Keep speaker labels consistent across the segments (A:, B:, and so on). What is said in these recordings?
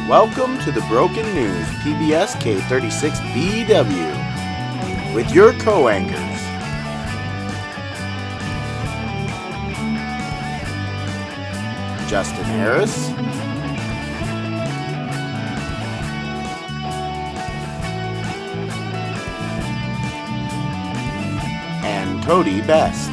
A: Welcome to the Broken News PBS K36BW with your co-anchors, Justin Harris, and Cody Best.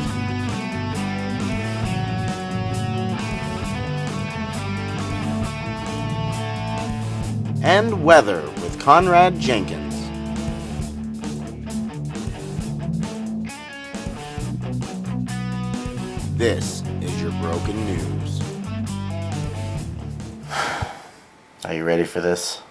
A: And weather with Conrad Jenkins. This is your Broken News. Are you ready for this?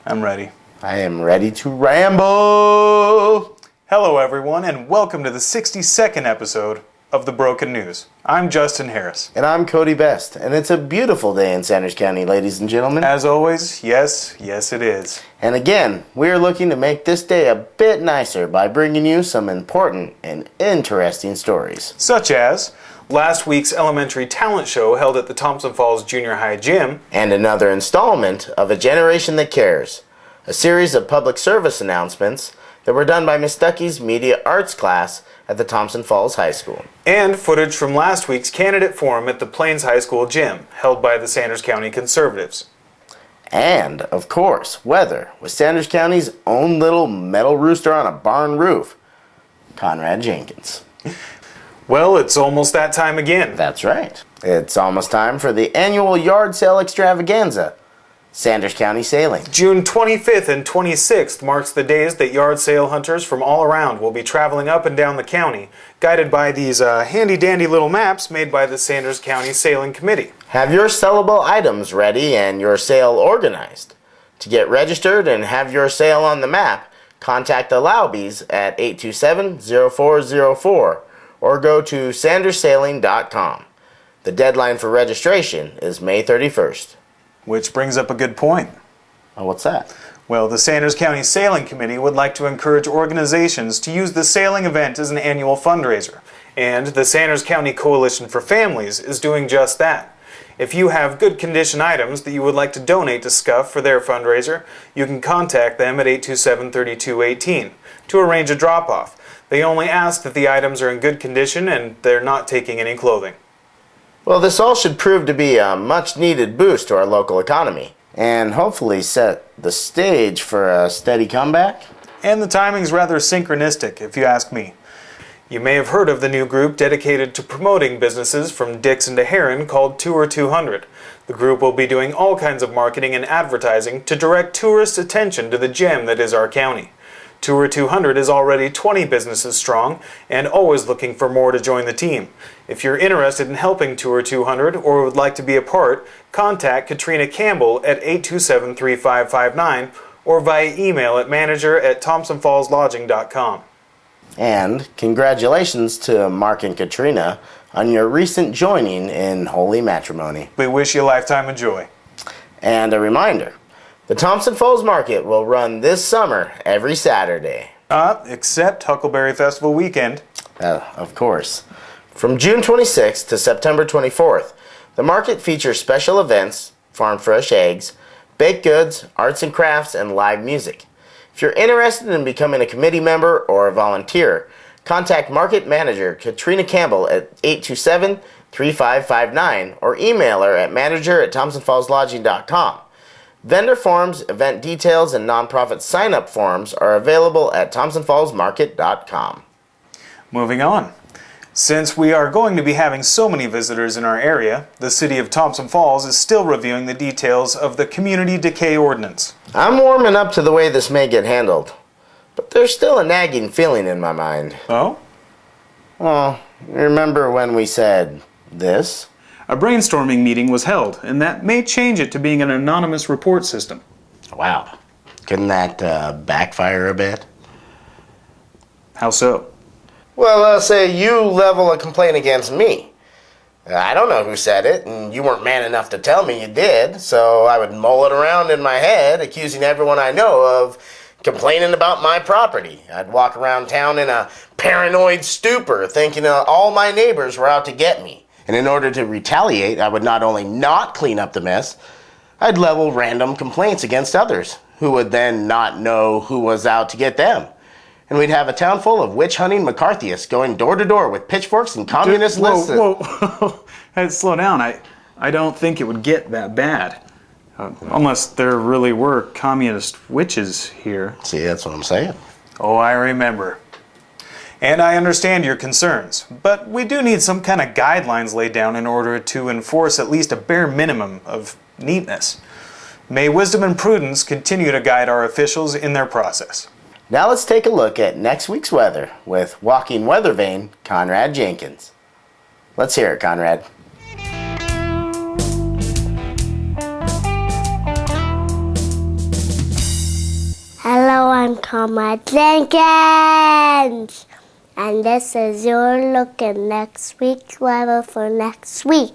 B: I'm ready.
A: I am ready to ramble!
B: Hello everyone and welcome to the 62nd episode of the Broken News. I'm Justin Harris.
A: And I'm Cody Best, and it's a beautiful day in Sanders County, ladies and gentlemen.
B: As always, yes it is.
A: And again, we are looking to make this day a bit nicer by bringing you some important and interesting stories.
B: Such as last week's elementary talent show held at the Thompson Falls Junior High Gym.
A: And another installment of A Generation That Cares, a series of public service announcements that were done by Miss Stuckey's Media Arts class at the Thompson Falls High School.
B: And footage from last week's candidate forum at the Plains High School Gym, held by the Sanders County Conservatives.
A: And, of course, weather with Sanders County's own little metal rooster on a barn roof, Conrad Jenkins.
B: Well, it's almost that time again.
A: That's right. It's almost time for the annual yard sale extravaganza, Sanders County Sailing.
B: June 25th and 26th marks the days that yard sale hunters from all around will be traveling up and down the county, guided by these handy-dandy little maps made by the Sanders County Sailing Committee.
A: Have your sellable items ready and your sale organized. To get registered and have your sale on the map, contact the Lowbys at 827-0404 or go to sanderssailing.com. The deadline for registration is May 31st.
B: Which brings up a good point.
A: Oh, what's that?
B: Well, the Sanders County Sailing Committee would like to encourage organizations to use the sailing event as an annual fundraiser, and the Sanders County Coalition for Families is doing just that. If you have good condition items that you would like to donate to SCUF for their fundraiser, you can contact them at 827-3218 to arrange a drop-off. They only ask that the items are in good condition and they're not taking any clothing.
A: Well, this all should prove to be a much-needed boost to our local economy, and hopefully set the stage for a steady comeback.
B: And the timing's rather synchronistic, if you ask me. You may have heard of the new group dedicated to promoting businesses from Dixon to Heron called Tour 200. The group will be doing all kinds of marketing and advertising to direct tourists' attention to the gem that is our county. Tour 200 is already 20 businesses strong and always looking for more to join the team. If you're interested in helping Tour 200 or would like to be a part, contact Katrina Campbell at 827-3559 or via email at manager@thompsonfallslodging.com.
A: And congratulations to Mark and Katrina on your recent joining in holy matrimony.
B: We wish you a lifetime of joy.
A: And a reminder, the Thompson Falls Market will run this summer every Saturday.
B: Except Huckleberry Festival weekend.
A: Of course. From June 26th to September 24th, the market features special events, farm fresh eggs, baked goods, arts and crafts, and live music. If you're interested in becoming a committee member or a volunteer, contact Market Manager Katrina Campbell at 827-3559 or email her at manager@thompsonfallslodging.com. Vendor forms, event details, and nonprofit sign-up forms are available at thompsonfallsmarket.com.
B: Moving on. Since we are going to be having so many visitors in our area, the City of Thompson Falls is still reviewing the details of the Community Decay Ordinance.
A: I'm warming up to the way this may get handled, but there's still a nagging feeling in my mind.
B: Oh?
A: Well, remember when we said this?
B: A brainstorming meeting was held, and that may change it to being an anonymous report system.
A: Wow. Couldn't that backfire a bit?
B: How so?
A: Well, say you level a complaint against me. I don't know who said it, and you weren't man enough to tell me you did, so I would mull it around in my head, accusing everyone I know of complaining about my property. I'd walk around town in a paranoid stupor, thinking all my neighbors were out to get me. And in order to retaliate, I would not only not clean up the mess, I'd level random complaints against others, who would then not know who was out to get them. And we'd have a town full of witch-hunting McCarthyists going door to door with pitchforks and communist lists.
C: Whoa. Hey, slow down. I don't think it would get that bad. Unless there really were communist witches here.
A: See, that's what I'm saying.
B: Oh, I remember. And I understand your concerns, but we do need some kind of guidelines laid down in order to enforce at least a bare minimum of neatness. May wisdom and prudence continue to guide our officials in their process.
A: Now let's take a look at next week's weather with walking weather vane Conrad Jenkins. Let's hear it, Conrad.
D: Hello, I'm Conrad Jenkins, and this is your look at next week's weather for next week.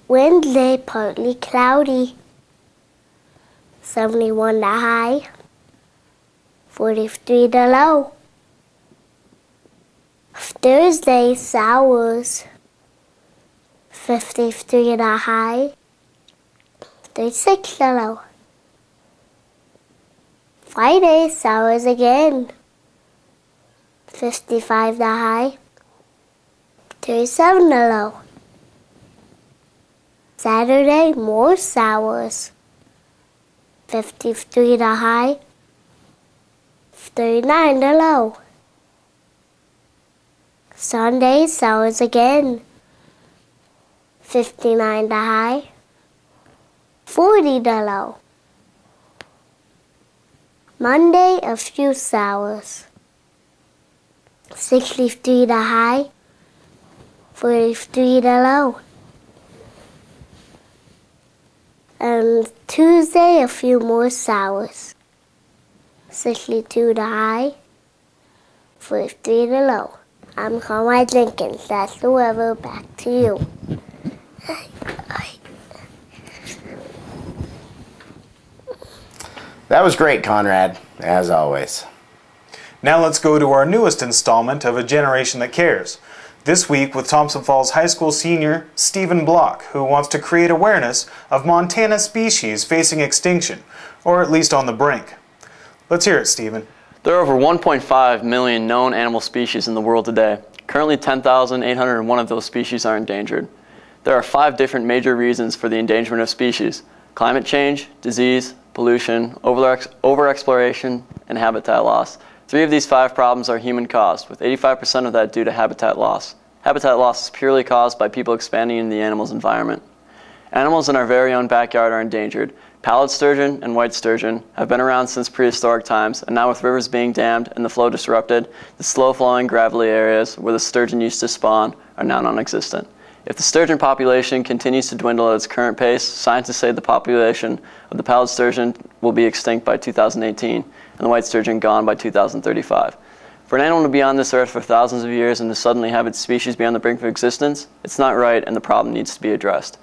D: Wednesday, partly cloudy, 71 the high, 43 the low. Thursday, showers, 53 the high, 36 the low. Friday, showers again, 55 the high, 37 the low. Saturday, more showers, 53 the high, 39 the low. Sunday, showers again, 59 the high, 40 the low. Monday, a few showers, 63 the high, 43 the low. And Tuesday, a few more showers, 62 the high, 43 the low. I'm Conrad Jenkins. That's the weather. Back to you.
A: That was great, Conrad, as always.
B: Now let's go to our newest installment of A Generation That Cares. This week with Thompson Falls High School senior Stephen Block, who wants to create awareness of Montana species facing extinction, or at least on the brink. Let's hear it, Stephen.
E: There are over 1.5 million known animal species in the world today. Currently 10,801 of those species are endangered. There are 5 different major reasons for the endangerment of species: climate change, disease, pollution, overexploration, and habitat loss. 3 of these 5 problems are human-caused, with 85% of that due to habitat loss. Habitat loss is purely caused by people expanding into the animal's environment. Animals in our very own backyard are endangered. Pallid sturgeon and white sturgeon have been around since prehistoric times, and now with rivers being dammed and the flow disrupted, the slow-flowing gravelly areas where the sturgeon used to spawn are now non-existent. If the sturgeon population continues to dwindle at its current pace, scientists say the population of the pallid sturgeon will be extinct by 2018 and the white sturgeon gone by 2035. For an animal to be on this earth for thousands of years and to suddenly have its species be on the brink of existence, it's not right and the problem needs to be addressed.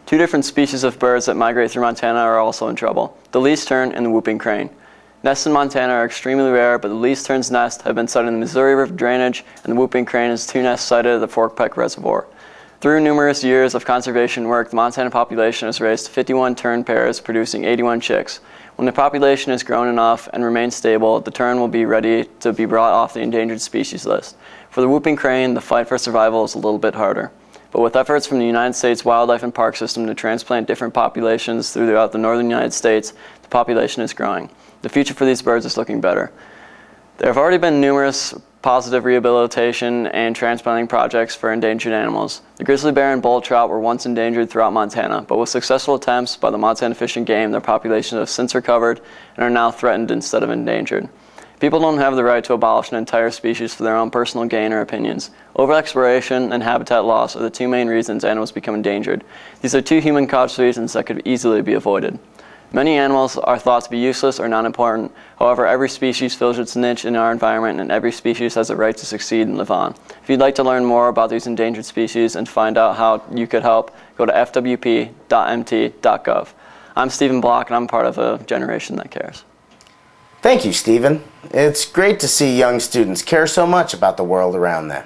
E: 2 different species of birds that migrate through Montana are also in trouble: the least tern and the whooping crane. Nests in Montana are extremely rare, but the least tern's nests have been sighted in the Missouri River drainage, and the whooping crane has 2 nests sighted at the Fork Peck Reservoir. Through numerous years of conservation work, the Montana population has raised 51 tern pairs, producing 81 chicks. When the population has grown enough and remains stable, the tern will be ready to be brought off the endangered species list. For the whooping crane, the fight for survival is a little bit harder. But with efforts from the United States Wildlife and Park System to transplant different populations throughout the northern United States, the population is growing. The future for these birds is looking better. There have already been numerous positive rehabilitation and transplanting projects for endangered animals. The grizzly bear and bull trout were once endangered throughout Montana, but with successful attempts by the Montana Fish and Game, their populations have since recovered and are now threatened instead of endangered. People don't have the right to abolish an entire species for their own personal gain or opinions. Overexploration and habitat loss are the 2 main reasons animals become endangered. These are 2 human-caused reasons that could easily be avoided. Many animals are thought to be useless or non-important. However, every species fills its niche in our environment, and every species has a right to succeed and live on. If you'd like to learn more about these endangered species and find out how you could help, go to fwp.mt.gov. I'm Stephen Block, and I'm part of A Generation That Cares.
A: Thank you, Stephen. It's great to see young students care so much about the world around them.